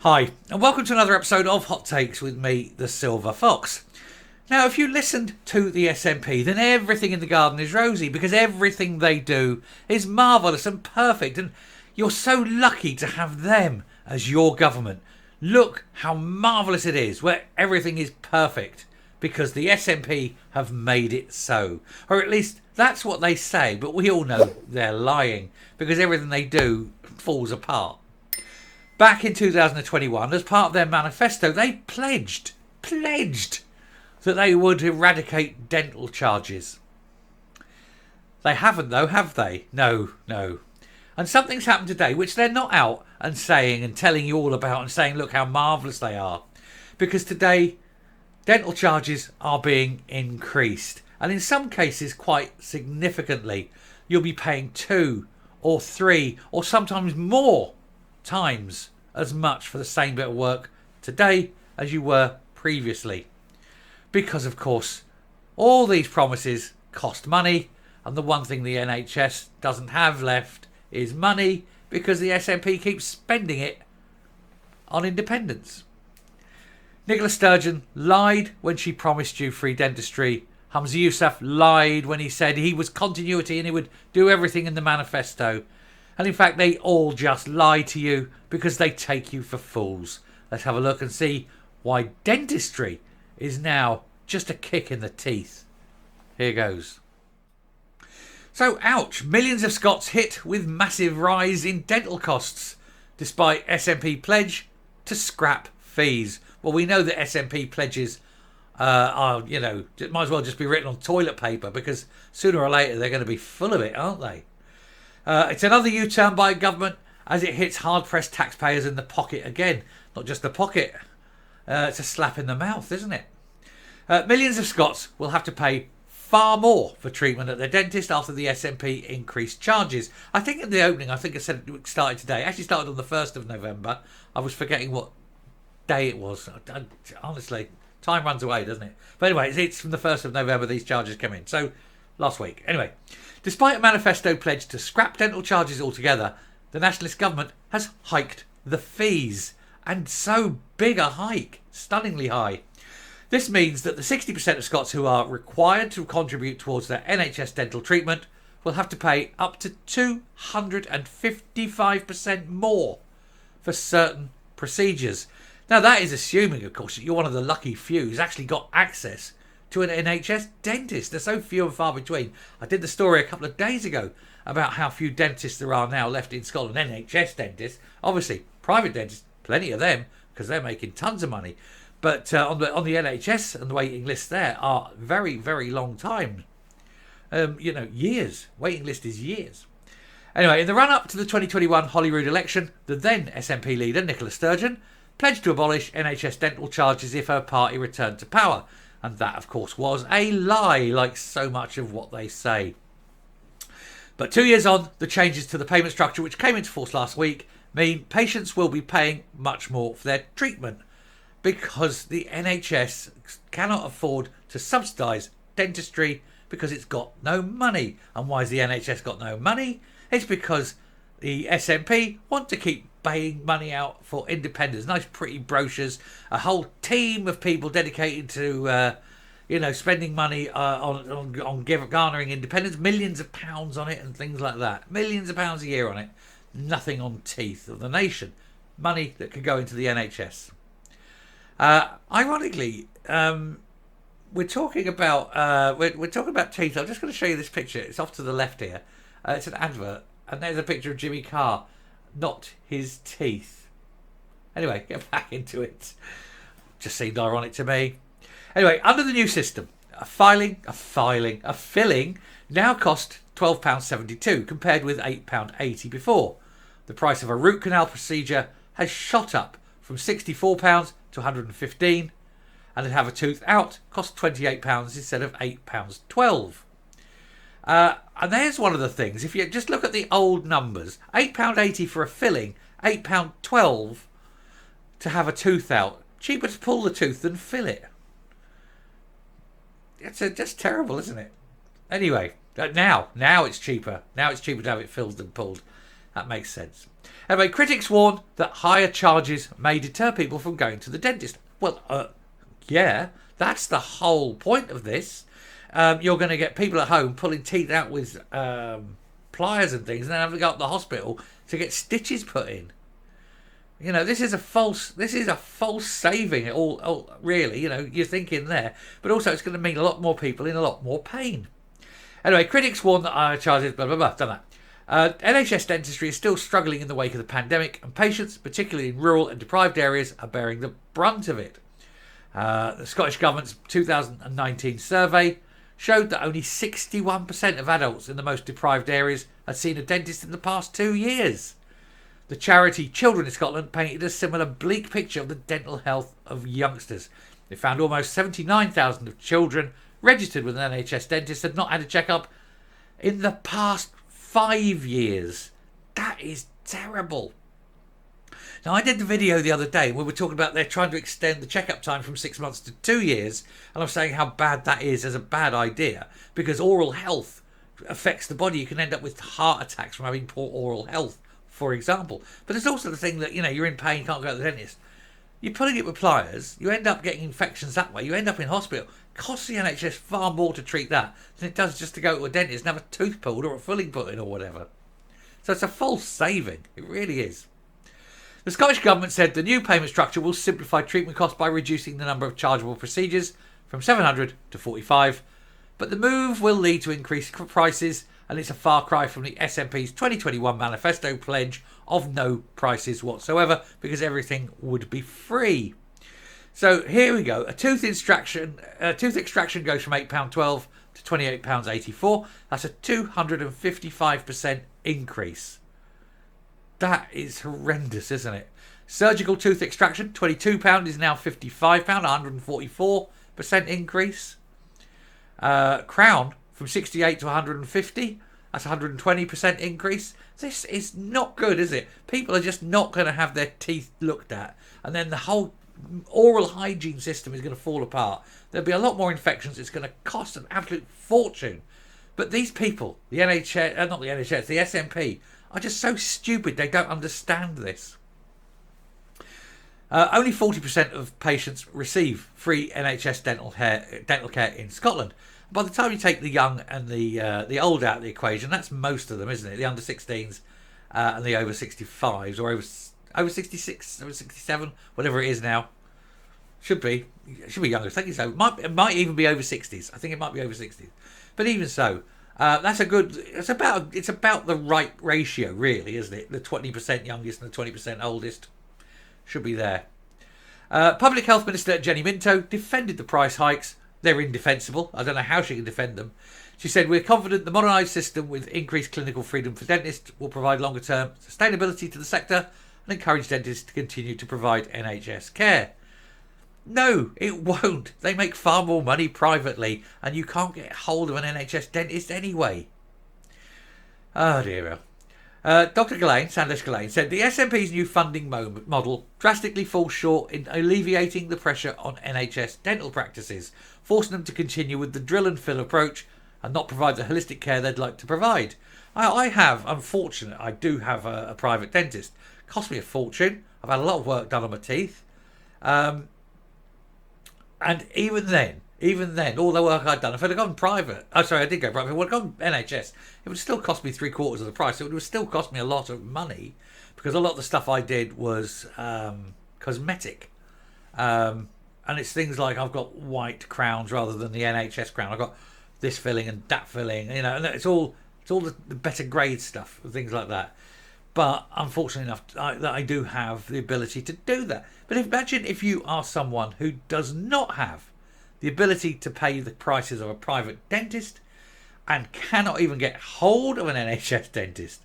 Hi, and welcome to another episode of Hot Takes with me, the Silver Fox. Now, if you listened to the SNP, then everything in the garden is rosy because everything they do is marvellous and perfect, and you're so lucky to have them as your government. Look how marvellous it is, where everything is perfect because the SNP have made it so. Or at least that's what they say, but we all know they're lying because everything they do falls apart. Back in 2021, as part of their manifesto, they pledged that they would eradicate dental charges. They haven't though, have they? No. And something's happened today which they're not out and saying and telling you all about and saying, look how marvellous they are. Because today, dental charges are being increased. And in some cases, quite significantly. You'll be paying 2 or 3 or sometimes more times as much for the same bit of work today as you were previously. Because, of course, all these promises cost money, and the one thing the NHS doesn't have left is money because the SNP keeps spending it on independence. Nicola Sturgeon lied when she promised you free dentistry. Humza Yousaf lied when he said he was continuity and he would do everything in the manifesto. And in fact, they all just lie to you because they take you for fools. Let's have a look and see why dentistry is now just a kick in the teeth. Here goes. So, ouch, millions of Scots hit with massive rise in dental costs, despite SNP pledge to scrap fees. Well, we know that SNP pledges are, might as well just be written on toilet paper because sooner or later they're going to be full of it, aren't they? It's another U-turn by government as it hits hard-pressed taxpayers in the pocket again. Not just the pocket, it's a slap in the mouth, isn't it? Millions of Scots will have to pay far more for treatment at their dentist after the SNP increased charges. I think in the opening, I said it started today. It actually started on the 1st of November. I was forgetting what day it was. Honestly, time runs away, doesn't it? But anyway, it's from the 1st of November these charges come in. So, last week. Anyway, despite a manifesto pledge to scrap dental charges altogether, the nationalist government has hiked the fees. And so big a hike, stunningly high. This means that the 60% of Scots who are required to contribute towards their NHS dental treatment will have to pay up to 255% more for certain procedures. Now that is assuming, of course, that you're one of the lucky few who's actually got access to an NHS dentist. They're so few and far between. I did the story a couple of days ago about how few dentists there are now left in Scotland. NHS dentists, obviously private dentists, plenty of them because they're making tons of money. But on the NHS and the waiting lists there are very, very long time. Years. Waiting list is years. Anyway, in the run-up to the 2021 Holyrood election, the then SNP leader, Nicola Sturgeon, pledged to abolish NHS dental charges if her party returned to power. And that, of course, was a lie, like so much of what they say. But 2 years on, the changes to the payment structure, which came into force last week, mean patients will be paying much more for their treatment because the NHS cannot afford to subsidise dentistry because it's got no money. And why has the NHS got no money? It's because the SNP want to keep paying money out for independents. Nice pretty brochures, a whole team of people dedicated to spending money on garnering independence, millions of pounds on it and things like that. Millions of pounds a year on it. Nothing on teeth of the nation. Money that could go into the NHS. Ironically, we're talking about teeth. I'm just going to show you this picture. It's off to the left here. It's an advert, and there's a picture of Jimmy Carr, not his teeth. Anyway, get back into it. Just seemed ironic to me. Anyway, under the new system, a filling now cost £12.72 compared with £8.80 before. The price of a root canal procedure has shot up from £64 to £115, and to have a tooth out costs £28 instead of £8.12. And there's one of the things, if you just look at the old numbers, £8.80 for a filling, £8.12 to have a tooth out. Cheaper to pull the tooth than fill it. It's just terrible, isn't it? Anyway, now it's cheaper. Now it's cheaper to have it filled than pulled. That makes sense. Anyway, critics warn that higher charges may deter people from going to the dentist. Well, yeah, that's the whole point of this. You're going to get people at home pulling teeth out with pliers and things, and then having to go up to the hospital to get stitches put in. You know, this is a false saving. All really, you know, you're thinking there, but also it's going to mean a lot more people in a lot more pain. Anyway, critics warn that higher charges, blah blah blah. Done that. NHS dentistry is still struggling in the wake of the pandemic, and patients, particularly in rural and deprived areas, are bearing the brunt of it. The Scottish Government's 2019 survey showed that only 61% of adults in the most deprived areas had seen a dentist in the past 2 years. The charity Children in Scotland painted a similar bleak picture of the dental health of youngsters. They found almost 79,000 of children registered with an NHS dentist had not had a checkup in the past 5 years. That is terrible. Now, I did the video the other day and we were talking about they're trying to extend the checkup time from 6 months to 2 years, and I'm saying how bad that is as a bad idea, because oral health affects the body. You can end up with heart attacks from having poor oral health, for example. But there's also the thing that, you know, you're in pain, can't go to the dentist. You're pulling it with pliers, you end up getting infections that way, you end up in hospital. It costs the NHS far more to treat that than it does just to go to a dentist and have a tooth pulled or a filling put in or whatever. So it's a false saving. It really is. The Scottish Government said the new payment structure will simplify treatment costs by reducing the number of chargeable procedures from 700 to 45, but the move will lead to increased prices, and it's a far cry from the SNP's 2021 manifesto pledge of no prices whatsoever, because everything would be free. So here we go. A tooth extraction goes from £8.12 to £28.84. That's a 255% increase. That is horrendous, isn't it? Surgical tooth extraction, £22 is now £55, 144% increase. Crown from 68 to 150, that's 120% increase. This is not good, is it? People are just not going to have their teeth looked at, and then the whole oral hygiene system is going to fall apart. There'll be a lot more infections. It's going to cost an absolute fortune. But these people, the NHS, not the NHS, the SNP, are just so stupid they don't understand this. Only 40% of patients receive free NHS dental care in Scotland. By the time you take the young and the old out of the equation, that's most of them, isn't it? The under 16s and the over 65s, or over 66, over 67, whatever it is now. Should be younger. I think so. It might even be over 60s. I think it might be over 60s. But even so, that's a good. It's about the right ratio, really, isn't it? The 20% youngest and the 20% oldest should be there. Public Health Minister Jenny Minto defended the price hikes. They're indefensible. I don't know how she can defend them. She said, "We're confident the modernised system with increased clinical freedom for dentists will provide longer term sustainability to the sector and encourage dentists to continue to provide NHS care." No, it won't. They make far more money privately, and you can't get hold of an NHS dentist anyway. Oh dear. Dr. Sandesh Gillane said the SNP's new funding model drastically falls short in alleviating the pressure on NHS dental practices, forcing them to continue with the drill and fill approach and not provide the holistic care they'd like to provide. I do have a private dentist. It cost me a fortune. I've had a lot of work done on my teeth. And even then, all the work I'd done, if I'd have gone private, I did go private, if I'd gone NHS, it would still cost me 3/4 of the price. It would still cost me a lot of money, because a lot of the stuff I did was cosmetic. And it's things like I've got white crowns rather than the NHS crown. I've got this filling and that filling, and it's all the better grade stuff and things like that. But unfortunately enough, I do have the ability to do that. But imagine if you are someone who does not have the ability to pay the prices of a private dentist and cannot even get hold of an NHS dentist.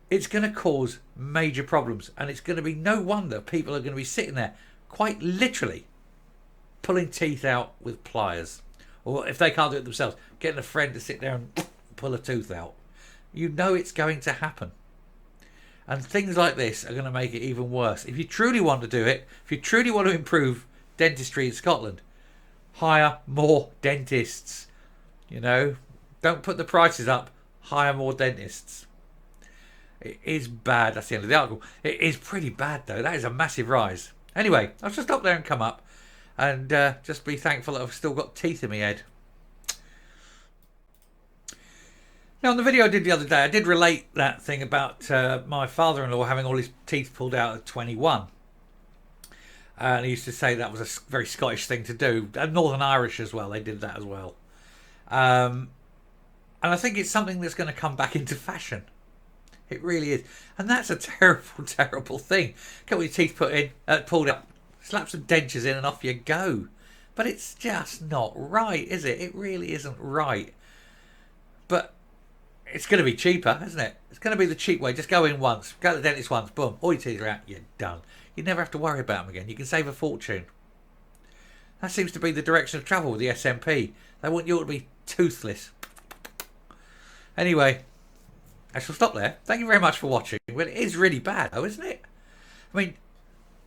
It's going to cause major problems, and it's going to be no wonder people are going to be sitting there quite literally pulling teeth out with pliers, or if they can't do it themselves, getting a friend to sit there and pull a tooth out. You know it's going to happen. And things like this are going to make it even worse. If you truly want to do it, if you truly want to improve dentistry in Scotland, hire more dentists. Don't put the prices up, hire more dentists. It is bad. That's the end of the article. It is pretty bad, though. That is a massive rise. Anyway, I shall stop there and come up and just be thankful that I've still got teeth in my head. Now, on the video I did the other day, I did relate that thing about my father-in-law having all his teeth pulled out at 21. And he used to say that was a very Scottish thing to do. And Northern Irish as well, they did that as well. And I think it's something that's going to come back into fashion. It really is. And that's a terrible, terrible thing. Get all your teeth pulled out, slap some dentures in and off you go. But it's just not right, is it? It really isn't right. But it's going to be cheaper, isn't it? It's going to be the cheap way. Just go in once, go to the dentist once, boom, all your teeth are out, you're done. You never have to worry about them again. You can save a fortune. That seems to be the direction of travel with the SNP. They want you all to be toothless. Anyway, I shall stop there. Thank you very much for watching. Well, it is really bad, though, isn't it? I mean,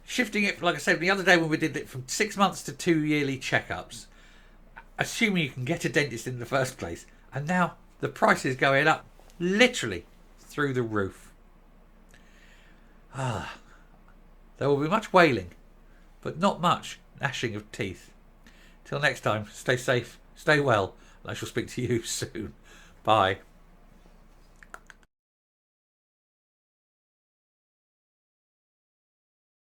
shifting it, like I said the other day when we did it from 6 months to 2 yearly checkups, assuming you can get a dentist in the first place, and now the price is going up literally through the roof. There will be much wailing, but not much gnashing of teeth. Till next time, stay safe, stay well, and I shall speak to you soon. Bye.